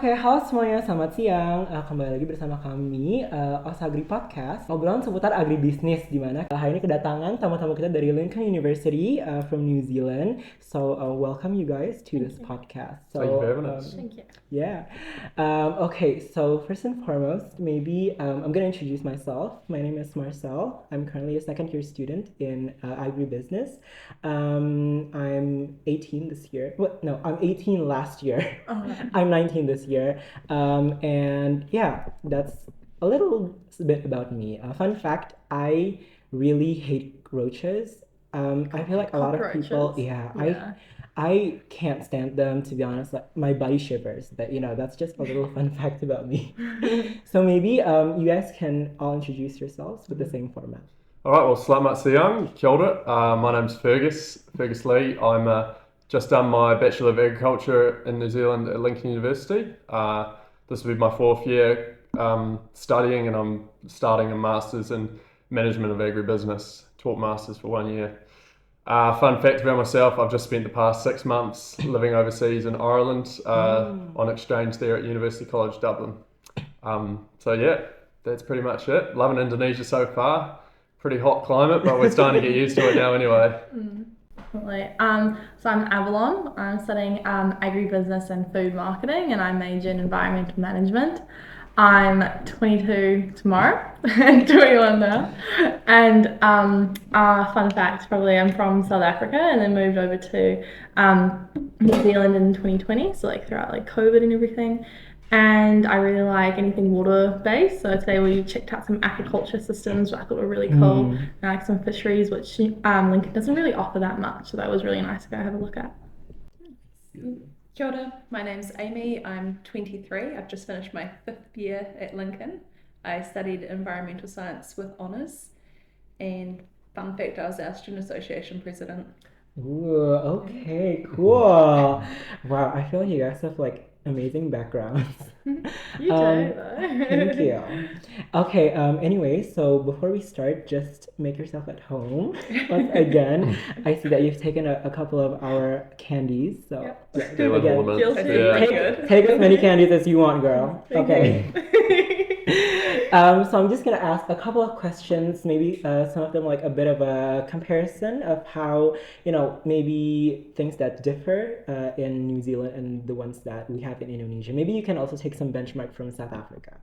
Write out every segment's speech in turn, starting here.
Oke, halo semuanya, selamat siang. Kembali lagi bersama kami, Osagri Podcast, obrolan seputar agribisnis, di mana hari ini kedatangan tamu-tamu kita dari Lincoln University from New Zealand. So, welcome you guys to this podcast. So, Thank you for having us. Thank you. Yeah. Okay, so first and foremost, maybe I'm going to introduce myself. My name is Marcel. I'm currently a second year student in Agribisnis. I'm 18 this year. No, I'm 18 last year. I'm 19 this year. And yeah, that's a little bit about me. Fun fact, I really hate roaches. I feel like a lot of people, I can't stand them, to be honest. Like, my body shivers, but that's just a little fun fact about me. So maybe you guys can all introduce yourselves with the same format. All right, well, Selamat siang, kia ora. My name's Fergus Lee. I'm just done my Bachelor of Agriculture in New Zealand at Lincoln University. This will be my fourth year studying, and I'm starting a Master's in Management of Agribusiness. Taught Masters for 1 year. Fun fact about myself, I've just spent the past 6 months living overseas in Ireland on exchange there at University College Dublin. So yeah, that's pretty much it. Loving Indonesia so far. Pretty hot climate, but we're starting to get used to it now anyway. Definitely. So I'm Avalon. I'm studying agribusiness and food marketing, and I major in environmental management. I'm 22 tomorrow, 21 now. And fun fact, probably I'm from South Africa and then moved over to New Zealand in 2020, so like throughout like COVID and everything. And I really like anything water-based, so today we checked out some aquaculture systems, which I thought were really cool, and like some fisheries, which Lincoln doesn't really offer that much, so that was really nice to go have a look at. Kia ora, my name's Amy, I'm 23, I've just finished my 5th year at Lincoln. I studied environmental science with honours, and fun fact, I was our student association president. Ooh, okay, cool. Wow, I feel like you guys have like amazing backgrounds. You too, though. Thank you. Okay, anyway, so before we start, just make yourself at home. Once again, I see that you've taken a couple of our candies, so Yep. take as many candies as you want, girl. Okay. So I'm just gonna ask a couple of questions, maybe some of them like a bit of a comparison of how, maybe things that differ in New Zealand and the ones that we have in Indonesia. Maybe you can also take some benchmark from South Africa.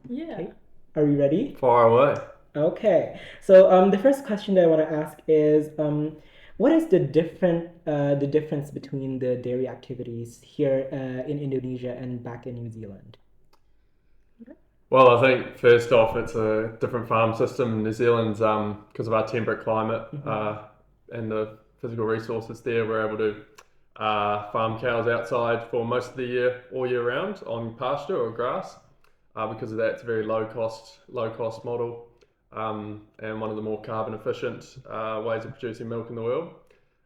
Yeah. Okay. Are we ready? Far away. Okay. So the first question that I want to ask is, what is the difference between the dairy activities here in Indonesia and back in New Zealand? Well, I think first off, it's a different farm system in New Zealand because of our temperate climate and the physical resources there. We're able to farm cows outside for most of the year, all year round, on pasture or grass. Because of that, it's a very low cost model and one of the more carbon efficient ways of producing milk in the world.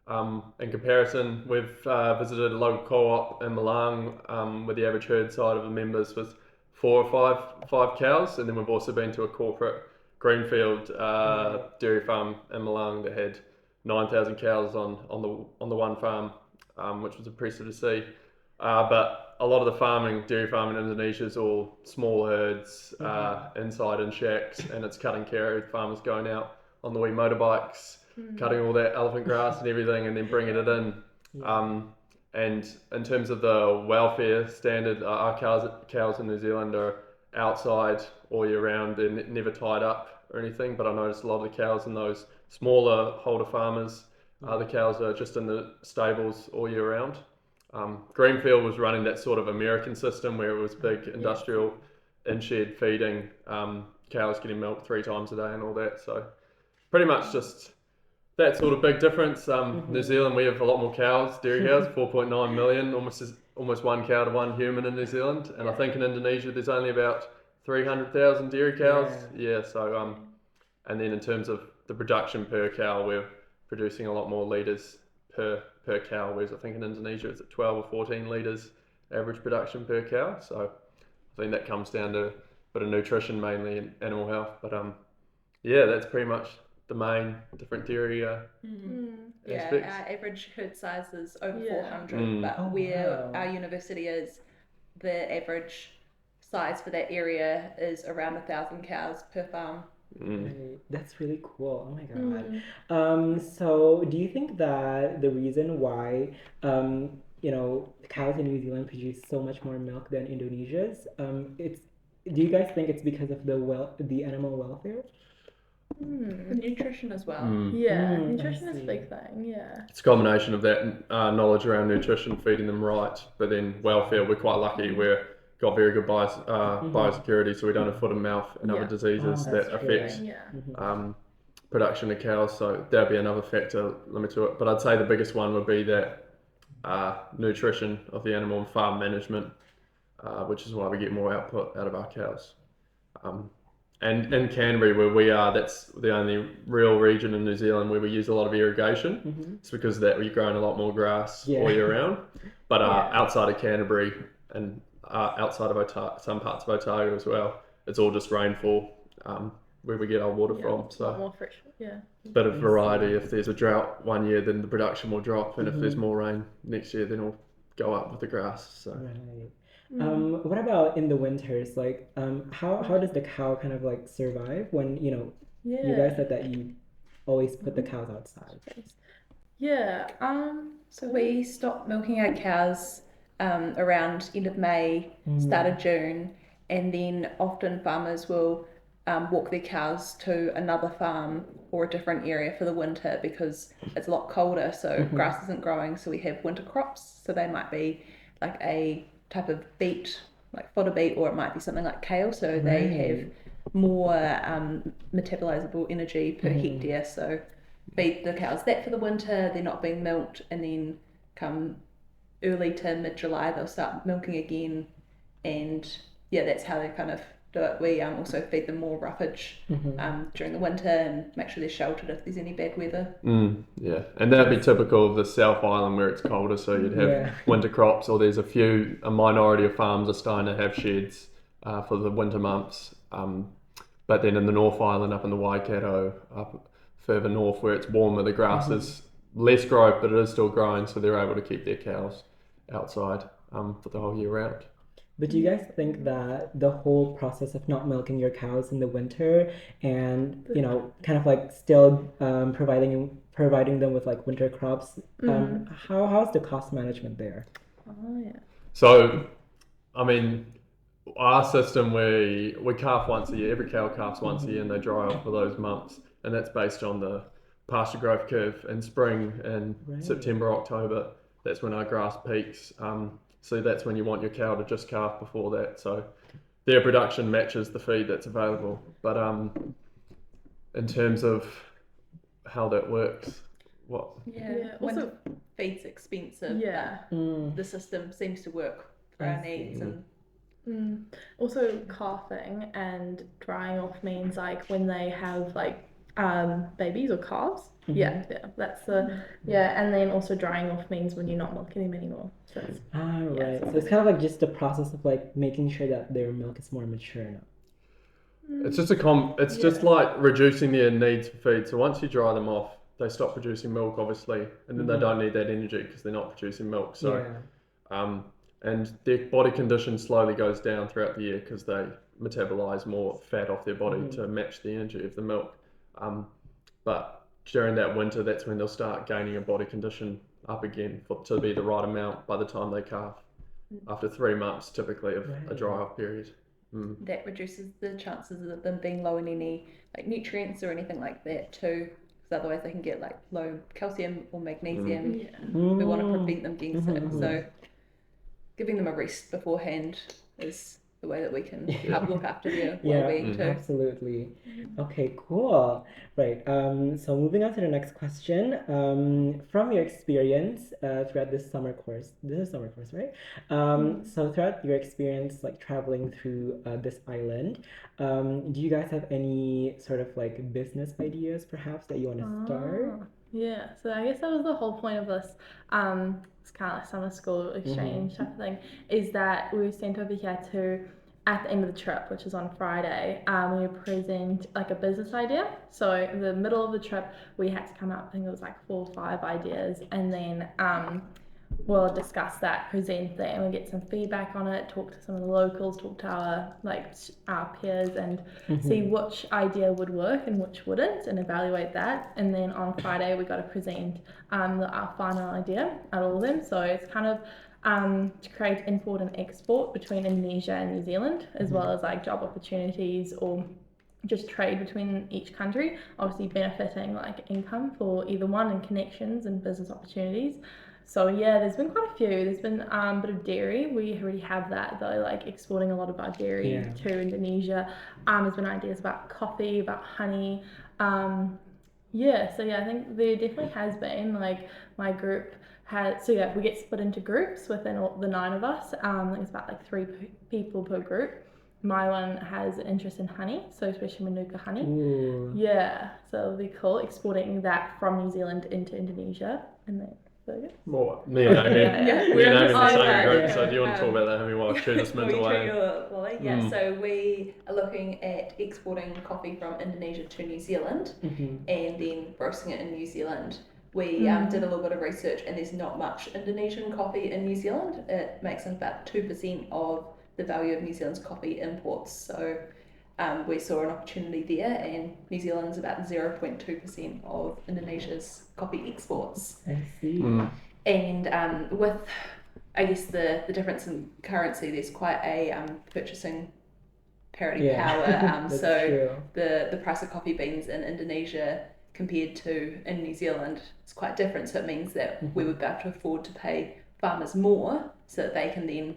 In comparison, we've visited a local co-op in Malang where the average herd size of the members was 4 or 5 cows, and then we've also been to a corporate greenfield dairy farm in Malang that had 9,000 cows on the one farm, which was impressive to see. But a lot of the dairy farming in Indonesia is all small herds inside in shacks, and it's cutting care of farmers going out on the wee motorbikes, cutting all that elephant grass and everything, and then bringing it in. And in terms of the welfare standard, our cows in New Zealand are outside all year round. They're never tied up or anything, but I noticed a lot of the cows in those smaller holder farmers, the cows are just in the stables all year round. Greenfield was running that sort of American system where it was big industrial in-shed feeding, cows getting milk 3 times a day and all that. So pretty much just that sort of big difference. New Zealand, we have a lot more cows, dairy cows, 4.9 million, almost 1 cow to 1 human in New Zealand. And I think in Indonesia there's only about 300,000 dairy cows. So and then in terms of the production per cow, we're producing a lot more litres per cow, whereas I think in Indonesia it's at 12 or 14 litres average production per cow. So I think that comes down to a bit of nutrition mainly and animal health. But that's pretty much the main different dairy aspects. Our average herd size is over 400, but where our university is, the average size for that area is around 1,000 cows per farm. Right. That's really cool. Oh my God. So do you think that the reason why, cows in New Zealand produce so much more milk than Indonesia's, do you guys think it's because of the animal welfare? The nutrition as well. Yeah, I nutrition is a see. big thing. Yeah. It's a combination of that knowledge around nutrition, feeding them right, but then welfare. We're quite lucky. We've got very good biosecurity, so we don't have foot and mouth and other Yeah. diseases Oh, that that's true. affect Yeah. production of cows. So that'd be another factor limit to it. But I'd say the biggest one would be that nutrition of the animal and farm management, which is why we get more output out of our cows. And in Canterbury, where we are, that's the only real region in New Zealand where we use a lot of irrigation. It's because that we're growing a lot more grass all year round. But outside of Canterbury and outside of some parts of Otago as well, it's all just rainfall where we get our water from. A lot So more fresh. Yeah. a bit of variety. If there's a drought one year, then the production will drop, and if there's more rain next year, then it'll go up with the grass. So. Right. What about in the winters? Like, how does the cow kind of like survive when, you guys said that you always put the cows outside? Yeah. So we stopped milking our cows around end of May, start of June, and then often farmers will walk their cows to another farm or a different area for the winter because it's a lot colder, so grass isn't growing, so we have winter crops. So they might be like a type of beet, like fodder beet, or it might be something like kale, so they have more metabolizable energy per hectare. So feed the cows that for the winter, they're not being milked, and then come early to mid-July they'll start milking again, and that's how they kind of do it. We also feed them more roughage during the winter and make sure they're sheltered if there's any bad weather. And that'd be typical of the South Island where it's colder, so you'd have winter crops, or there's a minority of farms are starting to have sheds for the winter months. But then in the North Island, up in the Waikato, up further north where it's warmer, the grass is less growth, but it is still growing, so they're able to keep their cows outside for the whole year round. But do you guys think that the whole process of not milking your cows in the winter and, kind of like still providing them with like winter crops, how's the cost management there? So, I mean, our system, we calf once a year. Every cow calves once a year, and they dry off for those months, and that's based on the pasture growth curve. In spring and September, October, that's when our grass peaks. So that's when you want your cow to just calf before that. So their production matches the feed that's available. But in terms of how that works, Winter feed's expensive. But the system seems to work for our needs. And also calving and drying off means like when they have like babies or calves. That's the and then also drying off means when you're not milking them anymore. So it's, So it's kind of like just the process of like making sure that their milk is more mature now. It's just just like reducing their needs for feed. So once you dry them off, they stop producing milk, obviously, and then they don't need that energy because they're not producing milk. So and their body condition slowly goes down throughout the year because they metabolize more fat off their body to match the energy of the milk. But during that winter, that's when they'll start gaining a body condition up again to be the right amount by the time they calf. After 3 months, typically, of a dry off period. That reduces the chances of them being low in any like nutrients or anything like that too. Because otherwise they can get like low calcium or magnesium. We want to prevent them getting sick. So giving them a rest beforehand is the way that we can help look after their well-being too. Absolutely. Okay, cool. Right. So moving on to the next question. From your experience throughout this is summer course, right? So throughout your experience, like traveling through this island, do you guys have any sort of like business ideas, perhaps, that you want to start? Yeah. So I guess that was the whole point of this. It's kind of like summer school exchange type of thing, is that we were sent over here to, at the end of the trip, which is on Friday, we present like a business idea. So in the middle of the trip, we had to come up, I think it was like 4 or 5 ideas, and then we'll discuss that, present that, and we'll get some feedback on it, talk to some of the locals, talk to our peers, and see which idea would work and which wouldn't, and evaluate that. And then on Friday we got to present our final idea at all of them. So it's kind of to create import and export between Indonesia and New Zealand, as well as like job opportunities or just trade between each country, obviously benefiting like income for either one and connections and business opportunities. So yeah, there's been quite a few. There's been a bit of dairy. We already have that though, like exporting a lot of our dairy to Indonesia. There's been ideas about coffee, about honey. I think there definitely has been, like my group has, we get split into groups within all, the 9 of us. I think it's about like 3 people per group. My one has an interest in honey, so especially Manuka honey. Ooh. Yeah, so it'll be cool exporting that from New Zealand into Indonesia, and then More me and Amy. We're in the same same group. group. So do you want to talk about that, Amy? While I chew this mint away. So we are looking at exporting coffee from Indonesia to New Zealand, and then roasting it in New Zealand. We did a little bit of research, and there's not much Indonesian coffee in New Zealand. It makes up about 2% of the value of New Zealand's coffee imports. So we saw an opportunity there, and New Zealand's about 0.2% of Indonesia's coffee exports. I see. And with, I guess, the difference in currency, there's quite a purchasing parity power. So the price of coffee beans in Indonesia compared to in New Zealand is quite different. So it means that we would be able to afford to pay farmers more so that they can then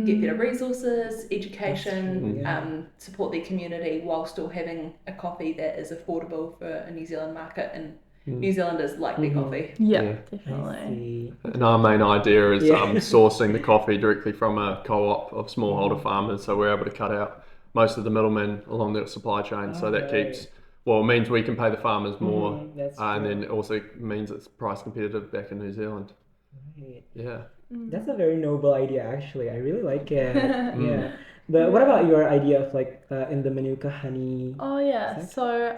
get better resources, education, support their community while still having a coffee that is affordable for a New Zealand market, and New Zealanders like their coffee. Yeah, definitely. And our main idea is sourcing the coffee directly from a co-op of smallholder farmers, so we're able to cut out most of the middlemen along the supply chain. So that keeps, well, it means we can pay the farmers more, and then it also means it's price competitive back in New Zealand. Right. Yeah. That's a very noble idea, actually. I really like it. Yeah. But what about your idea of like in the Manuka honey? Oh yeah. So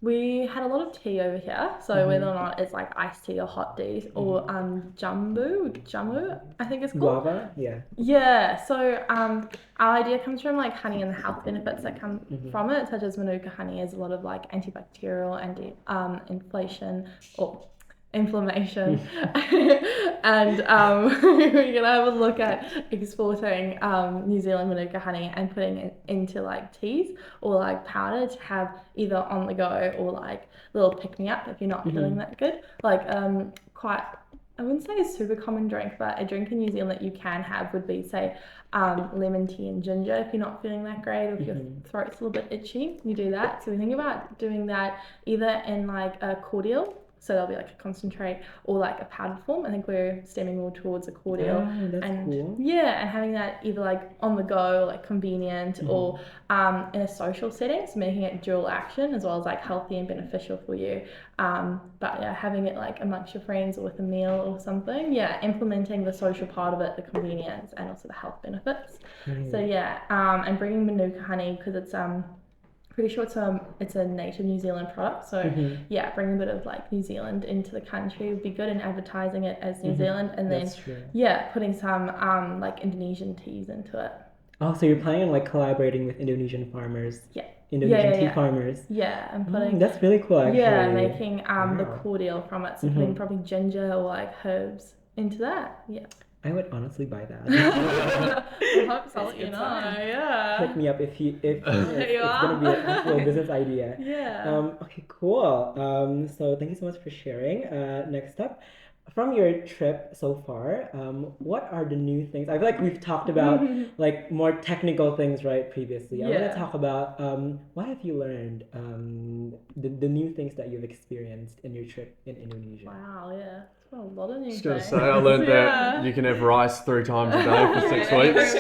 we had a lot of tea over here. So whether or not it's like iced tea or hot tea or jamu, I think it's called. Guava? Yeah. Yeah. So our idea comes from like honey and the health benefits that come from it, such as Manuka honey has a lot of like antibacterial, inflammation, and we're gonna have a look at exporting New Zealand Manuka honey and putting it into like teas or like powder to have either on the go or like little pick me up if you're not feeling that good. Like quite, I wouldn't say a super common drink, but a drink in New Zealand that you can have would be, say, lemon tea and ginger if you're not feeling that great or if your throat's a little bit itchy. You do that. So we think about doing that either in like a cordial. So there'll be like a concentrate or like a powdered form. I think we're stemming more towards a cordial. Oh, that's cool. Yeah, and having that either like on the go, like convenient, or in a social setting, so making it dual action as well as like healthy and beneficial for you. But yeah, having it like amongst your friends or with a meal or something. Yeah, implementing the social part of it, the convenience, and also the health benefits. So yeah, and bringing Manuka honey because it's pretty sure it's a native New Zealand product, so yeah, bring a bit of like New Zealand into the country would be good, and advertising it as New Zealand, and then putting some like Indonesian teas into it. Oh, so you're planning on like collaborating with Indonesian farmers? Yeah. Indonesian tea farmers. Yeah, and putting that's really cool actually. Yeah, making the cordial from it, so putting probably ginger or like herbs into that. Yeah. I would honestly buy that. I hope so. You know, yeah. Hit me up if it's gonna be an actual business idea. Yeah. Okay, cool. So thank you so much for sharing. Next up, from your trip so far, what are the new things? I feel like we've talked about like more technical things, right, previously. I want to talk about what have you learned, the new things that you've experienced in your trip in Indonesia. Wow, yeah. A lot of new things. Just gonna say, I learned that you can have rice 3 times a day for 6 weeks.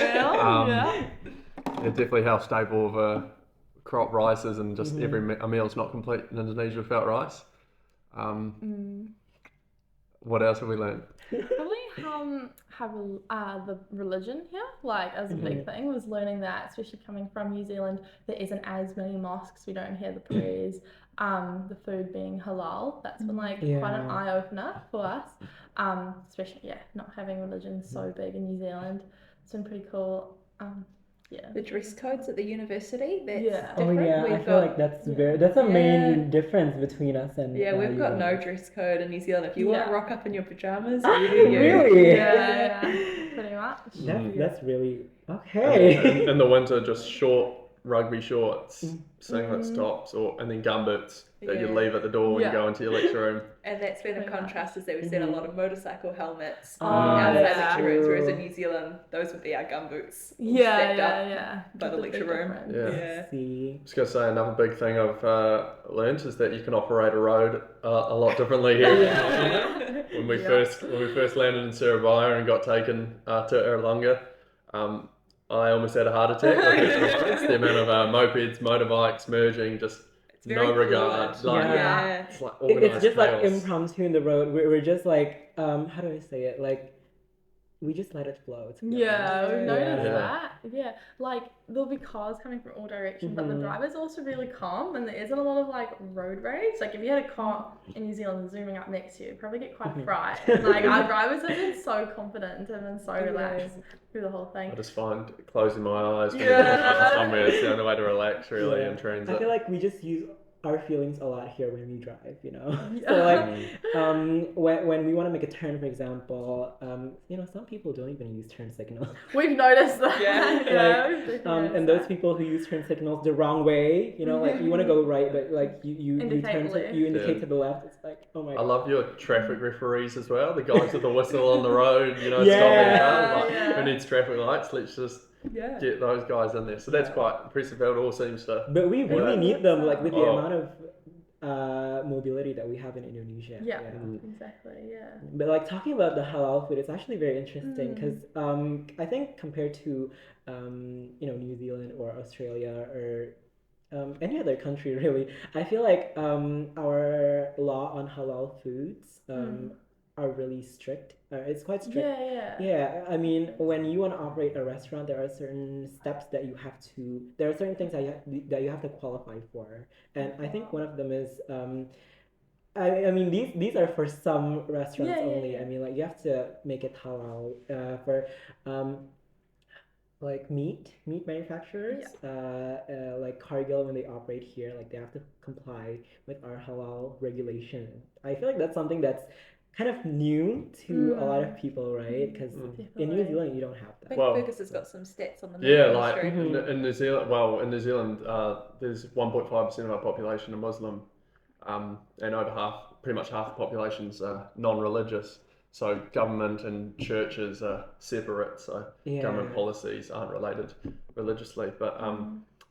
It definitely how staple of a crop rice is, and just every a meal's not complete in Indonesia without rice. What else have we learned? Probably have the religion here, like, as a big thing, was learning that, especially coming from New Zealand, there isn't as many mosques, we don't hear the prayers, the food being halal, that's been like quite an eye-opener for us, especially, not having religion so big in New Zealand. It's been pretty cool. The dress codes at the university, that's different. Oh yeah, I feel like that's a main difference between us and we've got no dress code in New Zealand. If you want to rock up in your pajamas, really? Yeah, pretty much. That's really okay. In the winter, just short rugby shorts, singlet tops, and then gumboots that you leave at the door when you go into your lecture room. And that's where the contrast is that we've seen a lot of motorcycle helmets outside lecture rooms, whereas in New Zealand, those would be our gumboots stacked up by the lecture room. I was going to say, another big thing I've learnt is that you can operate a road a lot differently here. When we first landed in Surabaya and got taken to Erlanga, I almost had a heart attack. The amount of mopeds, motorbikes merging, just no regard. It's like organised it's just chaos. like impromptu in the road. We're just like, how do I say it? Like, we just let it flow. We've noticed that. Yeah, like there'll be cars coming from all directions, but the driver's also really calm, and there isn't a lot of like road rage. Like if you had a car in New Zealand zooming up next to you, you'd probably get quite frightened. Like our drivers have been so confident and have been so relaxed through the whole thing. I just find closing my eyes when you're somewhere is the only way to relax really in transit. I feel like we just use our feelings a lot here when we drive, you know. So like, when we want to make a turn, for example, you know, some people don't even use turn signals. We've noticed that. And those people who use turn signals the wrong way, you know, like you want to go right, but like you indicate to the left. It's like, oh my god. I love your traffic referees as well. The guys with the whistle on the road, you know, stopping cars. Like, who needs traffic lights? Let's just get those guys in there. So that's quite impressive how it all seems to. But we really need them, like with the amount of mobility that we have in Indonesia. Exactly. But like talking about the halal food, it's actually very interesting because I think compared to you know, New Zealand or Australia or any other country really, I feel like our law on halal foods are really strict. It's quite strict. Yeah. I mean, when you want to operate a restaurant, there are certain steps that you have to. There are certain things that you have to qualify for, and I think one of them is. I mean, these are for some restaurants only. I mean, like you have to make it halal for. Like meat manufacturers, like Cargill, when they operate here, like they have to comply with our halal regulation. I feel like that's something that's kind of new to a lot of people, right? Because in New Zealand you don't have that. I think Fergus has got some stats on the like in New Zealand. Well, in New Zealand, there's 1.5% of our population are Muslim, and pretty much half the population's non-religious. So government and churches are separate. So government policies aren't related religiously, but.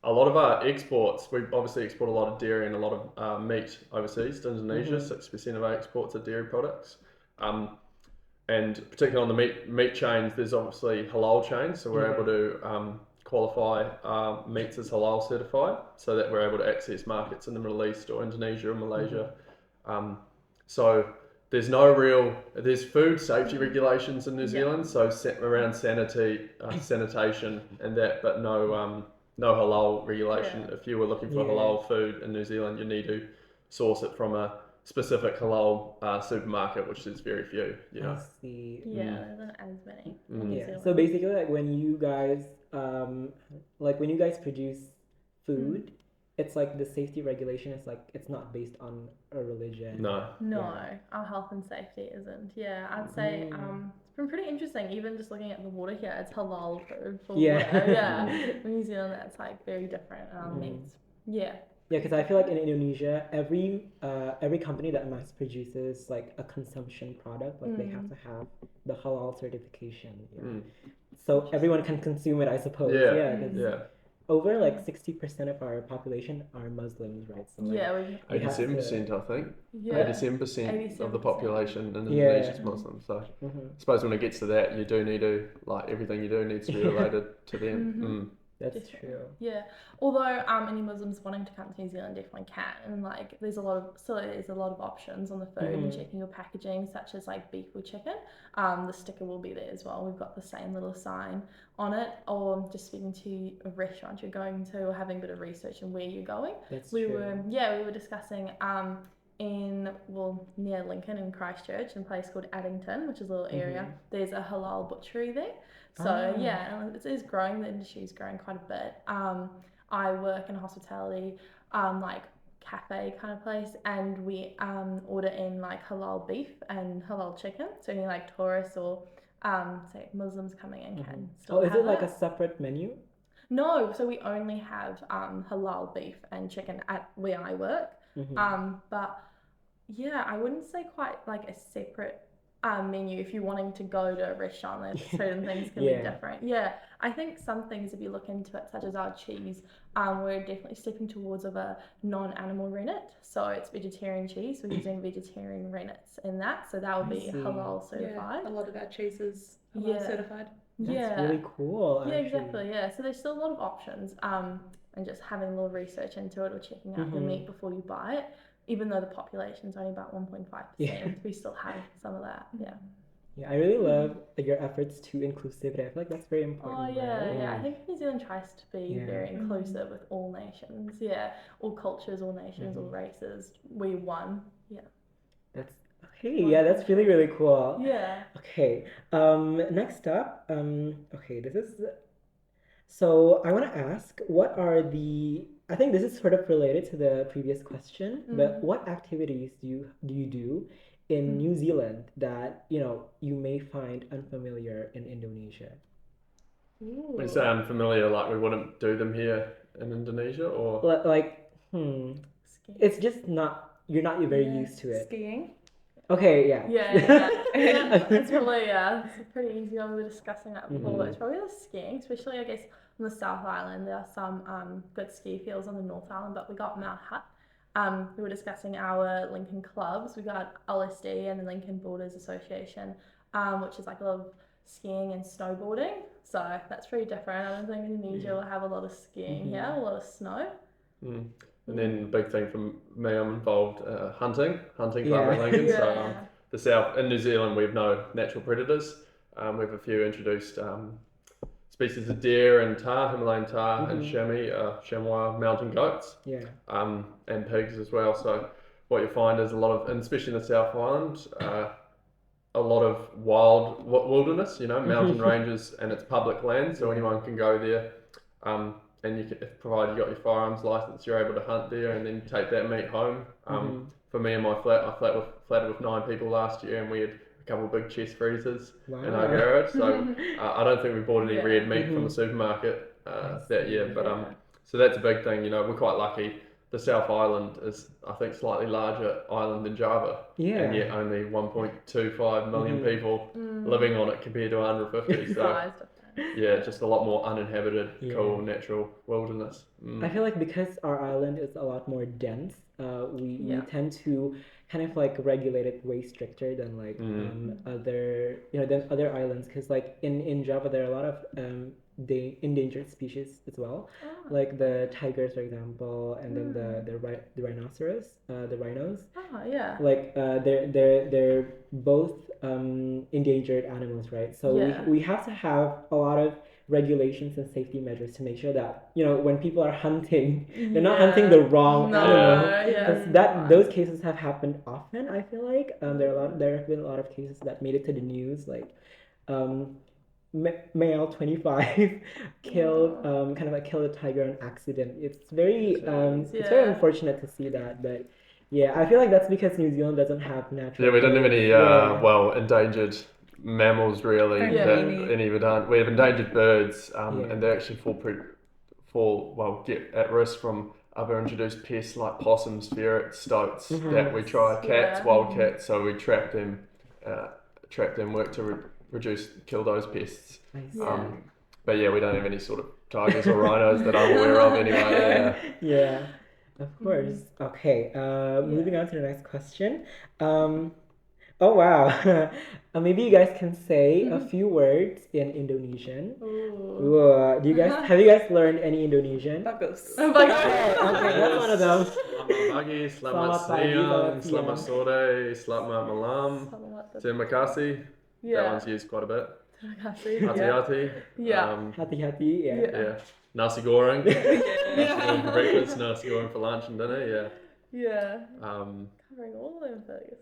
A lot of our exports, we obviously export a lot of dairy and a lot of meat overseas to Indonesia. 6% of our exports are dairy products. And particularly on the meat chains, there's obviously halal chains. So we're able to qualify meats as halal certified so that we're able to access markets in the Middle East or Indonesia or Malaysia. So there's food safety regulations in New Zealand. So around sanitation and that, but no halal regulation. If you were looking for halal food in New Zealand, you need to source it from a specific halal supermarket, which is very few. You know. I see. There isn't as many. So basically, like when you guys produce food, it's like the safety regulation is like it's not based on a religion. No, our health and safety isn't. I'd say it's been pretty interesting. Even just looking at the water here, it's halal food for water. In New Zealand, that's like very different meats. Because I feel like in Indonesia, every company that mass produces like a consumption product, like they have to have the halal certification. So everyone can consume it, I suppose. Over like 60% of our population are Muslims, right? So like, 87%, I think. 87% of the population in Indonesia is Muslim. So I suppose when it gets to that, you do need to, like everything you do needs to be related to them. That's Definitely. true. Yeah. Although any Muslims wanting to come to New Zealand definitely can, and like there's a lot of options on the food and checking your packaging, such as like beef or chicken. The sticker will be there as well. We've got the same little sign on it, or just speaking to a restaurant you're going to, or having a bit of research on where you're going. That's we true. were discussing near Lincoln in Christchurch, in a place called Addington, which is a little area. There's a halal butchery there. So and it is growing. The industry is growing quite a bit. I work in a hospitality, like cafe kind of place, and we order in like halal beef and halal chicken. So any like tourists or say Muslims coming in can still is have it like that. a separate menu? No, so we only have halal beef and chicken at where I work. But yeah, I wouldn't say quite like a separate menu. If you're wanting to go to a restaurant, there's certain things can be different. Yeah, I think some things, if you look into it, such as our cheese, we're definitely stepping towards of a non-animal rennet. So it's vegetarian cheese. We're using vegetarian rennets in that. So that would be halal certified. Yeah, a lot of our cheese is halal certified. That's really cool. Yeah, exactly. Yeah, so there's still a lot of options. And just having a little research into it or checking out the meat before you buy it. Even though the population's only about 1.5%, we still have some of that. Yeah. Yeah, I really love your efforts to inclusivity. I feel like that's very important. Oh yeah, right? yeah. I think New Zealand tries to be very inclusive with all nations. Yeah, all cultures, all nations, all races. We're one. Yeah. That's okay. Yeah, that's really really cool. Yeah. Okay. Next up. Okay, this is. So I want to ask, what are the? I think this is sort of related to the previous question, but what activities do you do in New Zealand that you may find unfamiliar in Indonesia? When you say unfamiliar, like we wouldn't do them here in Indonesia, or Like, it's just not you're not very used to it. Skiing. Okay, yeah. Yeah. It's probably it's pretty easy. We were discussing that before, but it's probably the skiing, especially I guess on the South Island. There are some good ski fields on the North Island, but we got Mount Hutt. We were discussing our Lincoln clubs. We got LSD and the Lincoln Borders Association, which is like a lot of skiing and snowboarding. So that's pretty different. I don't think Indonesia will have a lot of skiing here, a lot of snow. And then the big thing for me, I'm involved hunting club at Lincoln. So the South in New Zealand, we have no natural predators. We have a few introduced species of deer and tar, Himalayan tar, and chamois mountain goats. And pigs as well. So what you find is a lot of, and especially in the South Island, a lot of wilderness, mountain ranges, and it's public land, so anyone can go there. And you can, provided you got your firearms license, you're able to hunt there and then take that meat home. For me and my flat, I flatted with 9 people last year, and we had a couple of big chest freezers in our garage. So I don't think we bought any red meat from the supermarket that year. But so that's a big thing. We're quite lucky. The South Island is, I think, slightly larger island than Java, and yet only 1.25 million people living on it compared to 150. So just a lot more uninhabited, cool, natural wilderness. I feel like because our island is a lot more dense, we tend to kind of like regulate it way stricter than like other islands. Because like in Java there are a lot of endangered species as well, like the tigers, for example, and then the rhinoceros, the rhinos. Like they're both endangered animals, right? So we have to have a lot of regulations and safety measures to make sure that when people are hunting, they're not hunting the wrong animal. Those cases have happened often. I feel like there have been a lot of cases that made it to the news, like male 25 killed killed a tiger on accident. It's very it's very unfortunate to see that, but I feel like that's because New Zealand doesn't have natural. Yeah, we don't have any endangered mammals really. We have endangered birds, and they actually get at risk from other introduced pests like possums, ferrets, stoats that we try. Cats, wild cats. So we trap them, work to kill those pests. But we don't have any sort of tigers or rhinos that I'm aware of anyway. Of course. Okay. Moving on to the next question. Oh wow. Maybe you guys can say a few words in Indonesian. Ooh. Do you guys have you guys learned any Indonesian? Bagus. Okay, that's one of them. Selamat pagi, selamat Selamat pagi, siang, selamat selamat siang. sore, selamat malam. Selamat datang. Terima kasih. That Yeah. one's used quite a bit. Terima kasih. Hati-hati. Yeah. Hati-hati, yeah. Yeah. Nasi goreng. Nasi Yeah. goreng for breakfast, nasi goreng for lunch and dinner. Yeah. Yeah. Um, Covering all them things.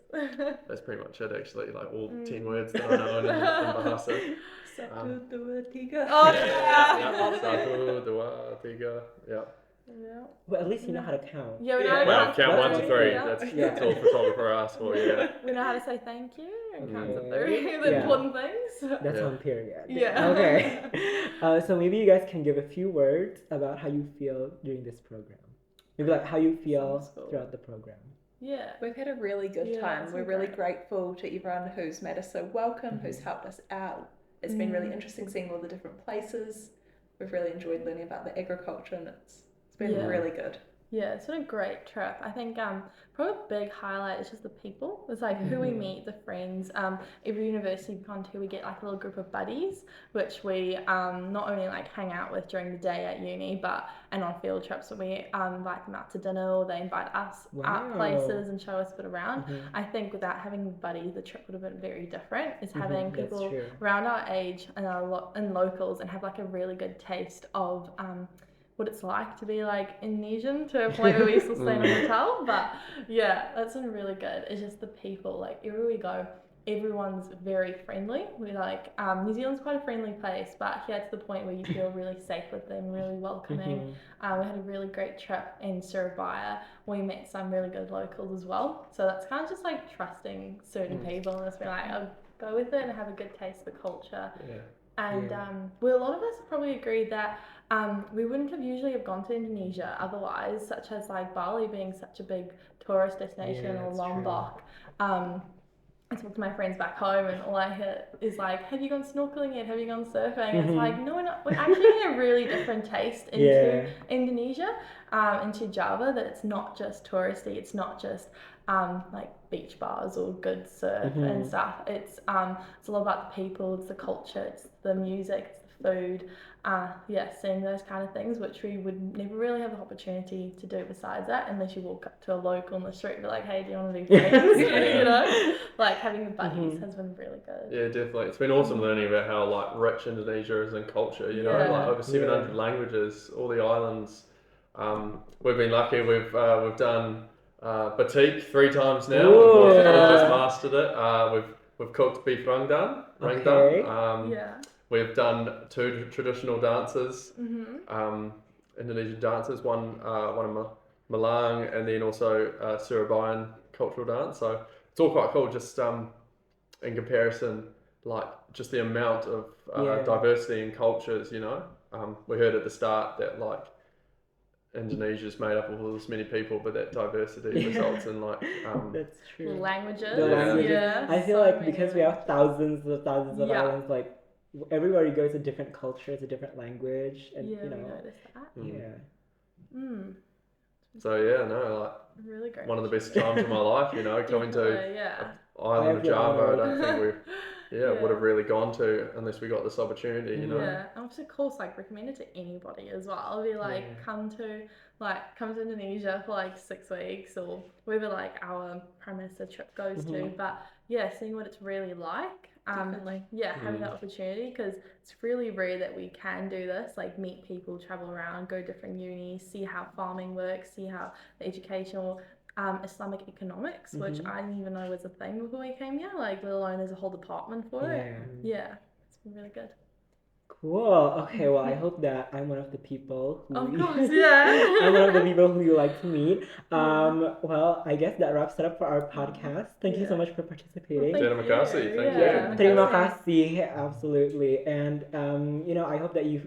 that's pretty much it actually. Like all 10 words that I know in Bahasa. Satu, dua, tiga. Oh Yeah. yeah. Satu, dua, tiga. Yeah. Yeah. But at least you know how to count. Yeah, we know Yeah. how to Well, count 1 to That's 3. Yeah. That's all photographer asks for. Yeah. We know how to say thank you and count to Mm. 3. The Yeah. important things. That's Yeah. on period. Yeah. Okay. So maybe you guys can give a few words about how you feel during this program. Maybe like how you feel Sounds cool. throughout the program. Yeah. We've had a really good Yeah, time. it's We're been really great. grateful to everyone who's made us so welcome, who's helped us out. It's been really interesting seeing all the different places. We've really enjoyed learning about the agriculture, and it's been Yeah. really good. Yeah, it's been a great trip. I think probably a big highlight is just the people. It's like who we meet, the friends. Every university we've gone to, we get like a little group of buddies, which we not only like hang out with during the day at uni, and on field trips, but we invite them out to dinner, or they invite us out Wow. places and show us a bit around. Mhm. I think without having buddies, the trip would have been very different. Is having That's people true. around our age and and locals, and have like a really good taste of what it's like to be like Indonesian, to a point where we used to stay in a hotel. But yeah, that's been really good. It's just the people, like everywhere we go, everyone's very friendly. We like New Zealand's quite a friendly place, but here to the point where you feel really safe with them, really welcoming. We had a really great trip in Surabaya. We met some really good locals as well. So that's kind of just like trusting certain people and just being like, I'll go with it and have a good taste of the culture. Yeah. And Yeah. well, a lot of us probably agreed that we wouldn't have usually have gone to Indonesia otherwise, such as like Bali being such a big tourist destination, Yeah, or that's Lombok. I talk to my friends back home, and all I hear is like, "Have you gone snorkeling yet? Have you gone surfing?" It's like, no, we're actually getting a really different taste into Yeah. Indonesia, into Java. That it's not just touristy. It's not just like beach bars or good surf and stuff. It's a lot about the people, it's the culture, it's the music, it's the food. Seeing those kind of things, which we would never really have the opportunity to do besides that, unless you walk up to a local in the street and be like, hey, do you want to be friends? You know, like having the buddies has been really good. Yeah, definitely. It's been awesome learning about how like rich Indonesia is in culture. You know, Yeah. like over 700 Yeah. languages, all the islands. We've been lucky. We've done batik 3 times now. Ooh. We've just mastered it. We've cooked beef rendang. Okay. Yeah. We've done 2 traditional dances, Mm-hmm. Indonesian dances. One in Malang, and then also Surabayan cultural dance. So it's all quite cool. Just in comparison, like just the amount of Yeah. diversity in cultures. You know, we heard at the start that like Indonesia's made up of all this many people, but that diversity Yeah. results in like That's true. Languages. The languages. Yeah. I feel so like many because we have thousands of Yeah. islands, like everywhere you go, it's a different culture, it's a different language, and Yeah, you we know, noticed that. yeah. So yeah, no, like Really great. one of the best times of my life. You know, coming to Definitely, yeah. island of have the Java. I honor. don't think we Yeah. would have really gone to unless we got this opportunity. You know. Yeah, and obviously, of course, like recommend it to anybody as well. I'll be like, Yeah. come to Indonesia for like 6 weeks, or wherever like our prime minister trip goes to. But yeah, seeing what it's really like. Definitely. Yeah, having that opportunity, because it's really rare that we can do this. Like meet people, travel around, go to different unis, see how farming works, see how the educational. Islamic economics, which I didn't even know was a thing before we came here, like let alone there's a whole department for it. Yeah, it's been really good. Cool. Okay, well, I hope that I'm one of the people who Of course, yeah. I'm one of the people who you like to meet. Well, I guess that wraps it up for our podcast. Thank you so Yeah. much for participating. Well, Terima kasih. Thank Yeah. you. Terima kasih, absolutely. And you know, I hope that you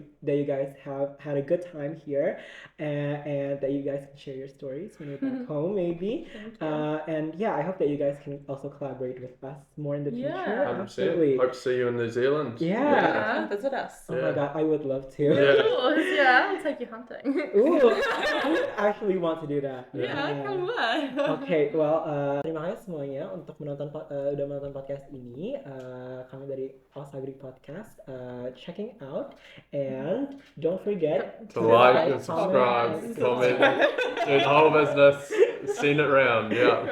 guys have had a good time here, and that you guys can share your stories when you're back home, maybe. Thank you. And yeah, I hope that you guys can also collaborate with us more in the future. Yeah. 100%. Absolutely. Hope to see you in New Zealand. Yeah. Come visit us. Yes. Oh my god, I would love to. Yeah, I'll take you hunting. Ooh, I actually want to do that. Yeah, kamu boleh. Oke, well, terima kasih semuanya untuk udah menonton podcast ini. Kami dari Osagri Podcast, checking out, and don't forget To like and subscribe, comment, do the whole business, send it round. Yeah.